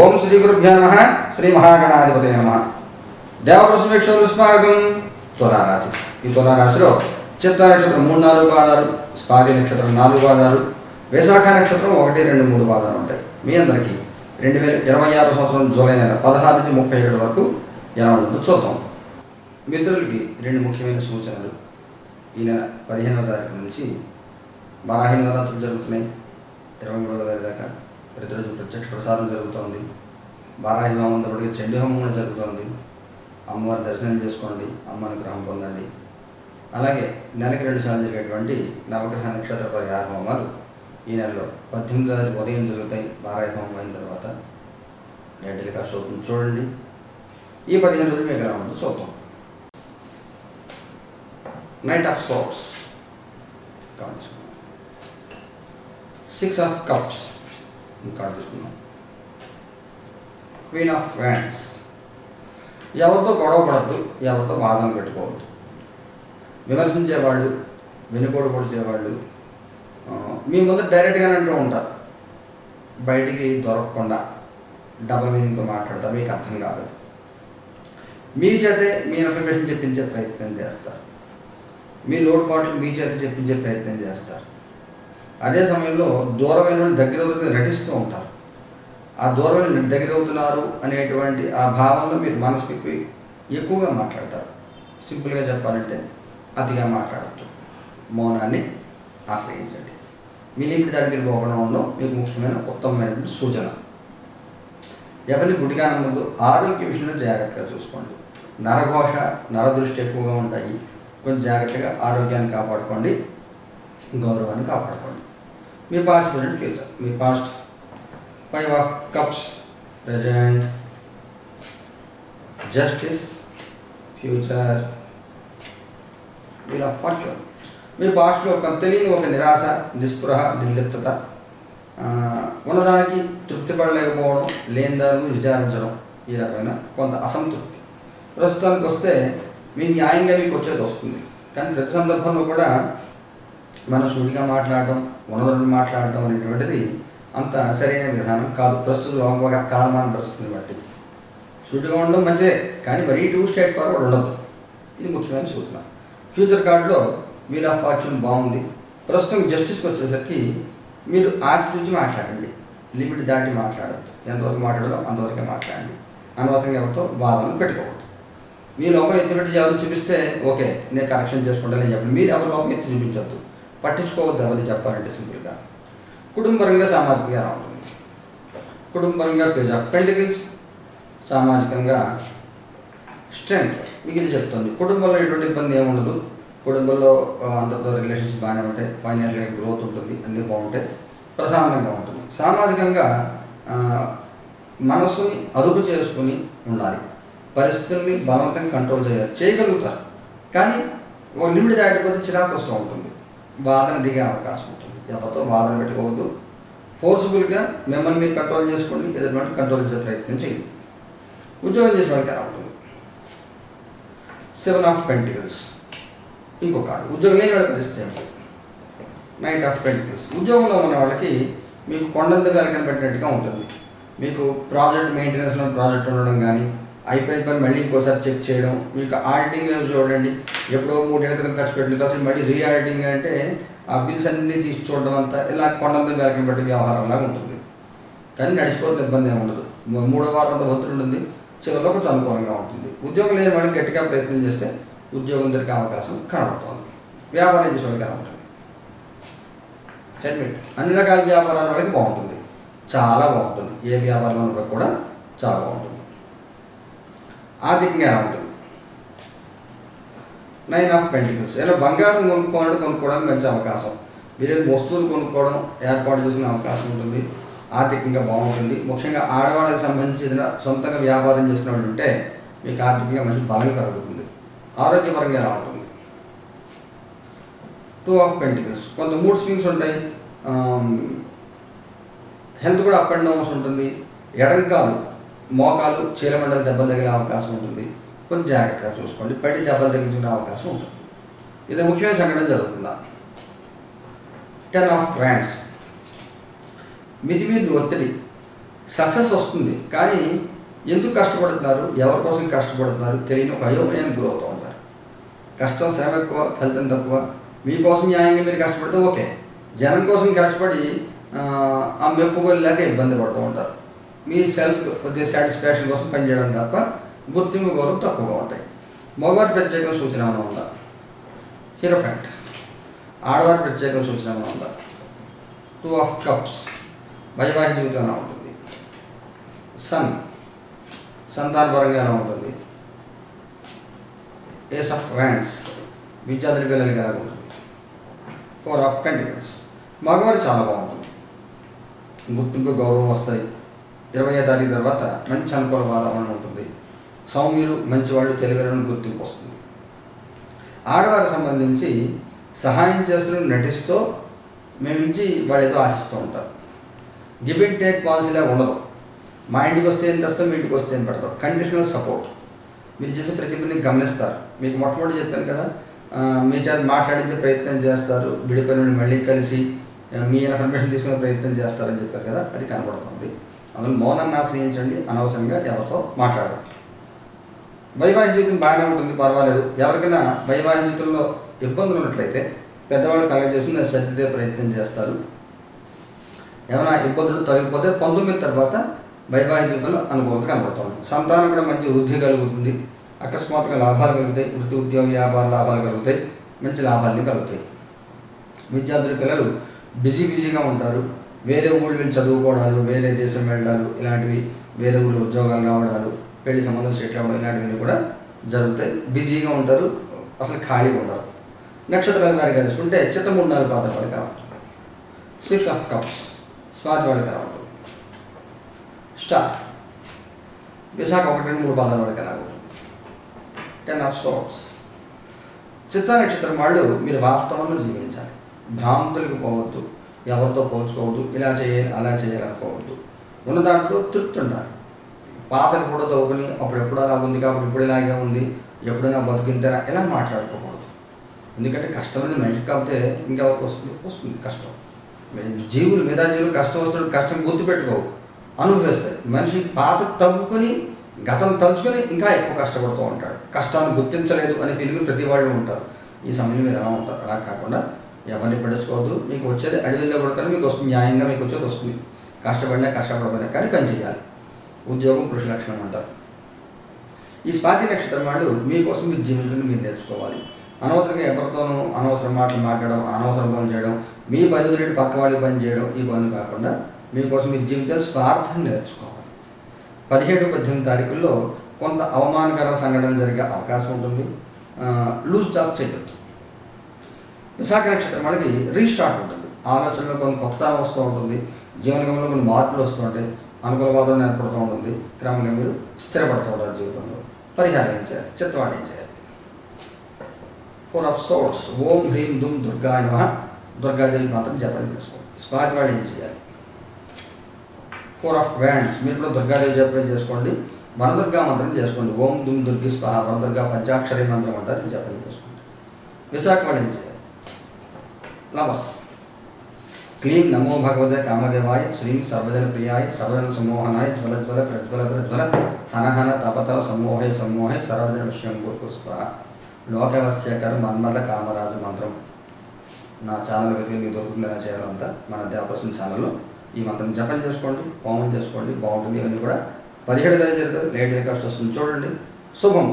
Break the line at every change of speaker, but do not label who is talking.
ఓం శ్రీ గురుభ్యో నమః. శ్రీ మహాగణాధిపతయే నమః. దేవప్రసమేక్షలు స్వాగతం. తులారాశి. ఈ తులారాశిలో చిత్త నక్షత్రం 3, 4 పాదాలు, స్వాతి నక్షత్రం 4 పాదాలు, వైశాఖ నక్షత్రం 1, 2, 3 పాదాలు ఉంటాయి. మీ అందరికీ 2026 సంవత్సరం జూలై నెల 16 నుంచి 37 వరకు ఎలా ఉంటుందో చూద్దాం. మిత్రులకి 2 ముఖ్యమైన సూచనలు. ఈ నెల 15వ తారీఖు నుంచి వారాహి నవరాత్రులు జరుగుతున్నాయి. 23వ తారీఖు దాకా ప్రతిరోజు ప్రత్యక్ష ప్రసారం జరుగుతోంది. వారాహి హోమంతో పాటుగా చండీ హోమం కూడా జరుగుతోంది. అమ్మవారి దర్శనం చేసుకోండి, అమ్మ అనుగ్రహం పొందండి. అలాగే నెలకి 2 సార్లు జరిగేటువంటి నవగ్రహ నక్షత్ర పరిహార హోమాలు ఈ నెలలో 18వ తారీఖు ఉదయం జరుగుతాయి. వారాహి హోమం అయిన తర్వాత డైటల్ కాస్ట్ అవుతుంది, చూడండి. ఈ 15 రోజులు మీకు ఎలా ఉంటుందో చూద్దాం. Knight of swords, 6 of cups card తీసుకున్నాం. Queen of wands. ఎవరితో గొడవ పడద్దు, ఎవరితో వాదన పెట్టుకోవద్దు. విమర్శించేవాళ్ళు, వెనుకోడు పొడిచేవాళ్ళు మీ ముందు డైరెక్ట్గానే అంటూ ఉంటారు. బయటికి దొరకకుండా డబల్ మీనింగ్తో మాట్లాడతారు, మీకు అర్థం కాదు. మీ చేతే మీ ఇన్ఫర్మేషన్ చెప్పించే ప్రయత్నం చేస్తారు. మీ లోటుపాట్లు మీ చేత చెప్పించే ప్రయత్నం చేస్తారు. అదే సమయంలో దూరమైన దగ్గర నటిస్తూ ఉంటారు. ఆ దూరమైన దగ్గర అవుతున్నారు అనేటువంటి ఆ భావంలో మీరు మనసుకి ఎక్కువగా మాట్లాడతారు. సింపుల్గా చెప్పాలంటే అతిగా మాట్లాడద్దు, మౌనాన్ని ఆశ్రయించండి. మీ లిమిట్ దాటి మీరు పోకుండా ఉండడం మీకు ముఖ్యమైన ఉత్తమమైనటువంటి సూచన. ఎవరిని గుడికానం ముందు ఆరోగ్య విషయంలో జాగ్రత్తగా చూసుకోండి. నరఘోష, నరదృష్టి ఎక్కువగా ఉంటాయి. కొంచెం జాగ్రత్తగా ఆరోగ్యాన్ని కాపాడుకోండి, గౌరవాన్ని కాపాడుకోండి. మీ పాస్ట్, ప్రజెంట్, ఫ్యూచర్. మీ past 5 of cups, present justice, future wheel of fortune. మీ పాస్ట్లో తెలియని ఒక నిరాశ, నిస్పృహ, నిర్లిప్తత, ఉన్నదానికి తృప్తి పడలేకపోవడం, లేని దాన్ని విచారించడం, ఈ రకమైన కొంత అసంతృప్తి. ప్రస్తుతానికి వస్తే మీ న్యాయంగా మీకు వచ్చేది వస్తుంది. కానీ ప్రతి సందర్భంలో కూడా మనం సూటిగా మాట్లాడటం, ఉన్నదని మాట్లాడటం అనేటువంటిది అంత సరైన విధానం కాదు. ప్రస్తుత లోకంగా కాలమాన పరిస్థితిని బట్టి సూటిగా ఉండడం మంచిదే, కానీ మరీ టూ స్ట్రైట్ ఫార్వర్డ్ ఉండదు. ఇది ముఖ్యమైన సూచన. ఫ్యూచర్ కార్డులో వీల్ ఆఫ్ ఫార్చ్యూన్ బాగుంది. ప్రస్తుతం జస్టిస్కి వచ్చేసరికి మీరు ఆచితూచి మాట్లాడండి, లిమిట్ దాటి మాట్లాడద్దు. ఎంతవరకు మాట్లాడాలో అంతవరకే మాట్లాడండి. అనవసరంగా ఎవరితో వాదనలు పెట్టుకోవద్దు. మీ లోపం ఎత్తిపెట్టి ఎవరు చూపిస్తే ఓకే, నేను కరెక్షన్ చేసుకుంటానని చెప్పండి. మీరు ఎవరి లోపం ఎత్తి చూపించద్దు, పట్టించుకోవద్దు. ఎవరిని చెప్పాలంటే సింపుల్గా. కుటుంబపరంగా సామాజికంగా ఎలా ఉంటుంది? కుటుంబపరంగా పేజ్ ఆఫ్ పెంటికల్స్, సామాజికంగా స్ట్రెంగ్త్. మీకు ఇది చెప్తుంది. కుటుంబంలో ఎటువంటి ఇబ్బంది ఏముండదు. కుటుంబంలో అందరితో రిలేషన్స్ బాగానే ఉంటాయి. ఫైనాన్షియల్గా గ్రోత్ ఉంటుంది, అన్నీ బాగుంటాయి, ప్రశాంతంగా ఉంటుంది. సామాజికంగా మనస్సుని అదుపు చేసుకుని ఉండాలి. పరిస్థితుల్ని బలవంతంగా కంట్రోల్ చేయగలుగుతారు. కానీ ఒక లిమిట్ దాటిపోతే చిరాకు వస్తూ ఉంటుంది, వాదన దిగే అవకాశం ఉంటుంది. ఎవరితో వాదన పెట్టుకోవద్దు. ఫోర్స్ఫుల్గా మిమ్మల్ని మీరు కంట్రోల్ చేసుకోండి, ఎదుటి కంట్రోల్ చేసే ప్రయత్నం చేయండి. ఉద్యోగం చేసే వాళ్ళకి ఎలా ఉంటుంది? 7 ఆఫ్ పెంటికల్స్. ఇంకొక ఉద్యోగం లేని వాళ్ళ పరిస్థితి ఏంటి? Knight of pentacles. ఉద్యోగంలో ఉన్న వాళ్ళకి మీకు కొండంత వెలకని పెట్టినట్టుగా ఉంటుంది. మీకు ప్రాజెక్ట్ మెయింటెనెన్స్లో ప్రాజెక్ట్ ఉండడం కానీ, అయిపోయిన పని మళ్ళీ ఇంకోసారి చెక్ చేయడం. మీకు ఆడిటింగ్ చూడండి, ఎప్పుడో 3 ఏళ్ళ క్రితం ఖర్చు పెట్టింది కాబట్టి మళ్ళీ రీఆడిటింగ్ అంటే ఆ బిల్స్ అన్నీ తీసి చూడడం అంతా ఇలా కొండంత వెలకని పెట్టి వ్యవహారంలాగా ఉంటుంది. కానీ నడిచిపోతున్న ఇబ్బంది ఏమి ఉండదు. 3వ వారం అంతా ఒత్తిడి ఉంటుంది, చివరిలో కొంచెం అనుకూలంగా ఉంటుంది. ఉద్యోగం లేని వాళ్ళకి గట్టిగా ప్రయత్నం చేస్తే ఉద్యోగం దొరికే అవకాశం కనబడుతుంది. వ్యాపారం చేసే వాళ్ళకి ఎలా ఉంటుంది? అడ్మిట్. అన్ని రకాల వ్యాపారాల వాళ్ళకి బాగుంటుంది, చాలా బాగుంటుంది. ఏ వ్యాపారంలో కూడా చాలా బాగుంటుంది. ఆర్థికంగా ఎలా ఉంటుంది? 9 ఆఫ్ పెంటికల్స్. ఏదైనా బంగారం కొనుక్కోవడానికి మంచి అవకాశం. మీరు వస్తువులు కొనుక్కోవడం ఏర్పాటు చేసుకునే అవకాశం ఉంటుంది. ఆర్థికంగా బాగుంటుంది. ముఖ్యంగా ఆడవాళ్ళకి సంబంధించి ఏదైనా సొంతంగా వ్యాపారం చేసుకునే వాళ్ళు ఉంటే మీకు ఆర్థికంగా మంచి బలం కలుగుతుంది. ఆరోగ్యపరంగా ఎలా ఉంటుంది? 2 ఆఫ్ పెంటికల్స్. కొంత మూడ్ స్వింగ్స్ ఉంటాయి. హెల్త్ కూడా అప్ అండ్ డౌన్స్ ఉంటుంది. ఎడంకాలు, మోకాలు, చీలమండలి దెబ్బలు తగిలే అవకాశం ఉంటుంది. కొంచెం జాగ్రత్తగా చూసుకోండి, పడి దెబ్బలు తగ్గించుకునే అవకాశం ఉంటుంది. ఇది ముఖ్యమైన సంఘటన జరుగుతుందా? 10 ఆఫ్ వ్యాండ్స్. మితిమీరి ఒత్తిడి, సక్సెస్ వస్తుంది, కానీ ఎందుకు కష్టపడుతున్నారు, ఎవరి కోసం కష్టపడుతున్నారు తెలియని ఒక అయోమయానికి గురవుతూ ఉంటారు. కష్టం శ్రమ ఎక్కువ, ఫలితం తక్కువ. మీకోసం న్యాయంగా మీరు కష్టపడితే ఓకే, జనం కోసం కష్టపడి ఆ మెప్పుకోలు లేక ఇబ్బంది పడుతూ ఉంటారు. మీ సెల్ఫ్ కొద్దిగా సాటిస్ఫాక్షన్ కోసం పనిచేయడం తప్ప గుర్తింపు గౌరవం తక్కువగా ఉంటాయి. మగవారి ప్రత్యేకమైన సూచన ఏమైనా ఉందా? హీరోఫెంట్. ఆడవారి ప్రత్యేకమైన సూచన ఏమైనా ఉందా? 2 ఆఫ్ కప్స్, వైవాహిక జీవితం ఎలా ఉంటుంది? సన్, సంతానపరంగా ఎలా ఉంటుంది? ఏస్ ఆఫ్ వ్యాండ్స్, విద్యార్థుల పిల్లలకి ఎలా ఉంటుంది? 4 ఆఫ్ పెంటికల్స్, మగవారు చాలా బాగుంటుంది, గుర్తింపు గౌరవం వస్తాయి. 20వ తారీఖు తర్వాత మంచి అనుకూల వాతావరణం ఉంటుంది. సౌమ్యులు, మంచివాళ్ళు, తెలివైన గుర్తింపు వస్తుంది. ఆడవారికి సంబంధించి సహాయం చేస్తూ నటిస్తూ మేము నుంచి వాళ్ళు ఏదో ఆశిస్తూ ఉంటారు. గివ్ అండ్ టేక్ పాలసీలా ఉండదు. మా ఇంటికి వస్తే ఏం తెస్తాం, మీ ఇంటికి వస్తే ఏం పెడతాం. Conditional support. మీరు చేసే ప్రతి పని గమనిస్తారు. మీకు మొట్టమొదటి చెప్పాను కదా, మీ చేత మాట్లాడించే ప్రయత్నం చేస్తారు, విడిపోయిన మళ్ళీ కలిసి మీ ఇన్ఫర్మేషన్ తీసుకునే ప్రయత్నం చేస్తారని చెప్పారు కదా, అది కనబడుతుంది. అందులో మౌనాన్ని ఆశ్రయించండి, అనవసరంగా ఎవరితో మాట్లాడండి. వైవాహిక జీవితం బాగానే ఉంటుంది, పర్వాలేదు. ఎవరికైనా వైవాహిక జీవితంలో ఇబ్బందులు ఉన్నట్లయితే పెద్దవాళ్ళు కలగజేసుకుని దాన్ని సర్దిద్దే ప్రయత్నం చేస్తారు. ఏమైనా ఇబ్బందులు తొలగిపోతే 19 తర్వాత వైవాహిక జీవితంలో అనుకూలంగా కనబడుతుంది. సంతానం కూడా మంచి వృద్ధి కలుగుతుంది, అకస్మాత్తుగా లాభాలు కలుగుతాయి, వృత్తి ఉద్యోగ వ్యాపార లాభాలు కలుగుతాయి, మంచి లాభాలు కలుగుతాయి. విద్యార్థుల పిల్లలు బిజీగా ఉంటారు. వేరే ఊళ్ళు వెళ్ళి చదువుకోవడాలు, వేరే దేశం వెళ్ళడాలు, ఇలాంటివి, వేరే ఊళ్ళో ఉద్యోగాలు రావడాలు, పెళ్లి సంబంధం సెటిల్ అవ్వడం, ఇలాంటివన్నీ కూడా జరుగుతాయి. బిజీగా ఉంటారు, అసలు ఖాళీగా ఉండరు. నక్షత్రాల వారికి తెలుసుకుంటే చిత్తముండాలు పాత్ర వాళ్ళకి రావట్లేదు. 6 ఆఫ్ కప్స్, స్వాతి వాళ్ళకి రావట్లేదు. స్టార్, విశాఖ 1, 2, 3 పాదాల వాళ్ళకి రావట్లేదు. 10 ఆఫ్ సోర్స్, చిత్త నక్షత్రం వాళ్ళు మీరు వాస్తవంలో జీవించాలి. భ్రాంతులకు పోవద్దు, ఎవరితో పోల్చుకోవద్దు, ఇలా చేయాలి అలా చేయాలి అనుకోవద్దు. ఉన్న దాంట్లో తృప్తి ఉండాలి. పాతకు కూడా తవ్వుకుని అప్పుడెప్పుడు అలా ఉంది కాబట్టి ఇప్పుడు ఇలాగే ఉంది, ఎప్పుడైనా బతికింటారా ఇలా మాట్లాడుకోకూడదు. ఎందుకంటే కష్టం అనేది మనిషికి కాబట్టి ఇంకెవరికి వస్తుంది కష్టం. జీవులు, మిగతా జీవులు కష్టం వస్తున్నప్పుడు కష్టం గుర్తుపెట్టుకోవు, అనుభవిస్తాయి. మనిషి పాత తవ్వుకొని గతం తలుచుకొని ఇంకా ఎక్కువ కష్టపడుతూ ఉంటాడు. కష్టాన్ని గుర్తించలేదు అనే ఫీలింగ్ ప్రతి వాళ్ళు ఉంటారు. ఈ సమయంలో మీరు ఎలా ఉంటారు? అలా కాకుండా ఎవరిని పడుచుకోవద్దు. మీకు వచ్చేది అడవిలో పడుకొని మీకు వస్తుంది, న్యాయంగా మీకు వచ్చేది వస్తుంది. కష్టపడినా కష్టపడబడినా కానీ పని చేయాలి. ఉద్యోగం పురుష లక్షణం అంటారు. ఈ స్వాతి నక్షత్రం వాళ్ళు మీకోసం మీరు జీవించడం మీరు నేర్చుకోవాలి. అనవసరంగా ఎవరితోనూ అనవసర మాటలు మాట్లాడడం, అనవసరం పనులు చేయడం, మీ పద్ధతులు పక్క వాళ్ళకి పని చేయడం, ఈ పనులు కాకుండా మీకోసం మీరు జీవించాలి. స్వార్థం నేర్చుకోవాలి. 17, 18 తారీఖుల్లో కొంత అవమానకర సంఘటన జరిగే అవకాశం ఉంటుంది. లూజ్ టాక్ చేయొద్దు. విశాఖ నక్షత్రం వాళ్ళకి రీస్టార్ట్ ఉంటుంది. ఆలోచనలో కొన్ని కొత్తతనం వస్తూ ఉంటుంది. జీవనగమంలో కొన్ని మార్పులు వస్తూ ఉంటాయి. అనుకూల వాతావరణం ఏర్పడుతూ ఉంటుంది. క్రమంగా మీరు స్థిరపడుతూ ఉంటారు జీవితంలో. పరిహారం ఏం చేయాలి? చిత్తవాడు ఏం చేయాలి? 4 ఆఫ్ సోర్స్, ఓం హ్రీం దుమ్ దుర్గాయ నమః, దుర్గాదేవి మాత్రం జపం చేసుకోండి. స్వాతి వాడు ఏం చేయాలి? 4 ఆఫ్ వ్యాండ్స్, మీరు కూడా దుర్గాదేవి జపం చేసుకోండి. వనదుర్గా మంత్రం చేసుకోండి. ఓం దుమ్ దుర్గి స్వాహ, వనదుర్గా పంచాక్షరి మంత్రం అంటారు, జపం చేసుకోండి. విశాఖ వాడు ఏం చేయాలి? లవర్స్, క్లీం నమో భగవతే కామదేవాయ, శ్రీం సర్వజన ప్రియాయ, సర్వజన సమ్మోహనాయ, జ్వల జ్వల ప్రజ్వల ప్రజ్వల హనహన తపతవ సమ్మోహే సమ్మోహే సర్వజన విషయం గురుస్వాహ. లోకవశ్యకర మన్మథ కామరాజు మంత్రం నా ఛానల్ వెతికి మీకు దొరుకుతుంది. ఎలా చేయాలంతా మన దేవప్రసన్న ఛానల్లో ఈ మంత్రం జపం చేసుకోండి, హోమం చేసుకోండి, బాగుంటుంది. ఇవన్నీ కూడా 17 తారీఖు జరుగుతుంది. లేట్ టెలికాస్ట్ వస్తుంది, చూడండి. శుభం.